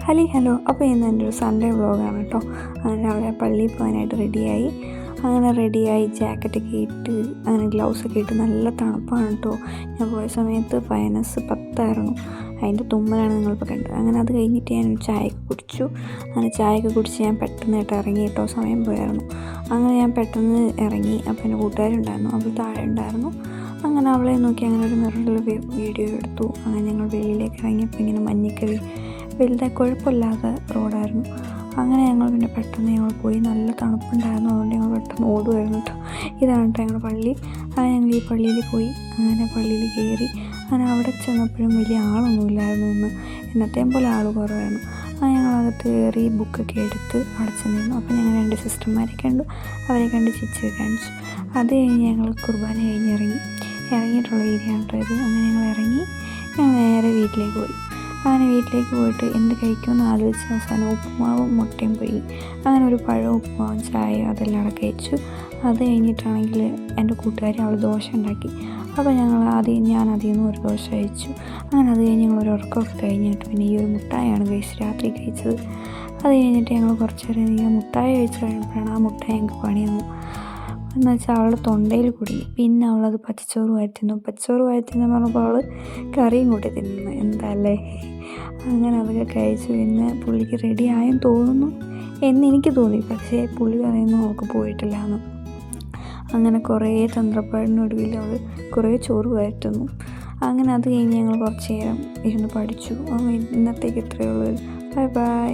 Hello. അപ്പോൾ ഇന്ന് എൻ്റെ ഒരു സൺഡേ വ്ളോഗാണ് കേട്ടോ. അങ്ങനെ രാവിലെ പള്ളിയിൽ പോകാനായിട്ട് റെഡിയായി ജാക്കറ്റൊക്കെ ഇട്ട് അങ്ങനെ ഗ്ലൗസൊക്കെ ഇട്ട് നല്ല തണുപ്പാണ് കേട്ടോ. ഞാൻ പോയ സമയത്ത് -10 അതിൻ്റെ തുമ്മലാണ് നിങ്ങളിപ്പോൾ കണ്ടത്. അങ്ങനെ അത് കഴിഞ്ഞിട്ട് ഞാൻ ചായയൊക്കെ കുടിച്ചു. അങ്ങനെ ചായയൊക്കെ കുടിച്ച് ഞാൻ പെട്ടെന്നായിട്ട് ഇറങ്ങി കേട്ടോ. സമയം പോയായിരുന്നു. അങ്ങനെ ഞാൻ പെട്ടെന്ന് ഇറങ്ങി. അപ്പോൾ എൻ്റെ കൂട്ടുകാരുണ്ടായിരുന്നു, അവൾ താഴെ ഉണ്ടായിരുന്നു. അങ്ങനെ അവളെ നോക്കി അങ്ങനെ ഒരു മിററിൽ വീഡിയോ എടുത്തു. അങ്ങനെ ഞങ്ങൾ വെളിയിലേക്ക് ഇറങ്ങിയപ്പോൾ ഇങ്ങനെ മഞ്ഞൊക്കെ വലുതായി കുഴപ്പമില്ലാത്ത റോഡായിരുന്നു. അങ്ങനെ ഞങ്ങൾ പിന്നെ പെട്ടെന്ന് ഞങ്ങൾ പോയി. നല്ല തണുപ്പുണ്ടായിരുന്നു, അതുകൊണ്ട് ഞങ്ങൾ പെട്ടെന്ന് ഓടുമായിരുന്നു കേട്ടോ. ഇതാണ് കേട്ടോ ഞങ്ങളുടെ പള്ളി. അങ്ങനെ ഞങ്ങൾ ഈ പള്ളിയിൽ പോയി. അങ്ങനെ പള്ളിയിൽ കയറി. അങ്ങനെ അവിടെ ചെന്നപ്പോഴും വലിയ ആളൊന്നുമില്ലായിരുന്നു. എന്നത്തെയും പോലെ ആൾ കുറവായിരുന്നു. അങ്ങനെ ഞങ്ങളകത്ത് കയറി ബുക്കൊക്കെ എടുത്ത് അവിടെ ചെന്നിരുന്നു. അപ്പോൾ ഞങ്ങൾ 2 സിസ്റ്റർമാരെ കണ്ടു. അവരെ കണ്ട് ചിരിച്ച് കാണിച്ചു. അത് കഴിഞ്ഞ് ഞങ്ങൾ കുർബാന ഇറങ്ങിയിട്ടുള്ള രീതിയാണ് കേട്ടോ ഇത്. അങ്ങനെ ഞങ്ങൾ നേരെ വീട്ടിലേക്ക് പോയി. അങ്ങനെ വീട്ടിലേക്ക് പോയിട്ട് എന്ത് കഴിക്കുമെന്ന് ആലോചിച്ച അവസാനം ഉപ്പുമാവും മുട്ടയും പോയി. അങ്ങനെ ഒരു പഴവും ഉപ്പുമാവും ചായയും അതെല്ലാം അവിടെ കഴിച്ചു. അത് കഴിഞ്ഞിട്ടാണെങ്കിൽ എൻ്റെ കൂട്ടുകാരി അവൾ ദോശ ഉണ്ടാക്കി. അപ്പോൾ ഞാൻ അതിൽ നിന്ന് ഒരു ദോശ കഴിച്ചു. അങ്ങനെ അത് കഴിഞ്ഞ് ഞങ്ങൾ ഒരു ഉറക്കമൊക്കെ കഴിഞ്ഞിട്ട് പിന്നെ ഈ ഒരു മുട്ടായാണ് രാത്രി കഴിച്ചത്. അത് കഴിഞ്ഞിട്ട് ഞങ്ങൾ കുറച്ച് നേരം മുട്ടായി കഴിച്ച് കഴിയുമ്പോഴാണ് ആ മുട്ടായി ഞങ്ങൾക്ക് പണി തന്നു. എന്ന് വെച്ചാൽ അവളുടെ തൊണ്ടയിൽ കുടുങ്ങി. പിന്നെ അവളത് പച്ചച്ചോറ് വാഴ്ത്തിന്ന് പറഞ്ഞപ്പോൾ അവൾ കറിയും കൂട്ടി തിന്നുന്നു. എന്താല്ലേ. അങ്ങനെ അതൊക്കെ കഴിച്ചു. പിന്നെ പുള്ളിക്ക് റെഡി ആയെന്ന് തോന്നുന്നു എന്നെനിക്ക് തോന്നി. പക്ഷേ പുള്ളി പറയുന്നു അവൾക്ക് പോയിട്ടില്ല എന്ന്. അങ്ങനെ കുറേ തന്ത്രപ്പാടിനൊടുവിൽ അവൾ കുറേ ചോറ് വാഴ്ത്തുന്നു. അങ്ങനെ അത് കഴിഞ്ഞ് ഞങ്ങൾ കുറച്ച് നേരം ഇരുന്ന് പഠിച്ചു. ഇന്നത്തേക്ക് ഇത്രയേ ഉള്ളൂ. ബൈ.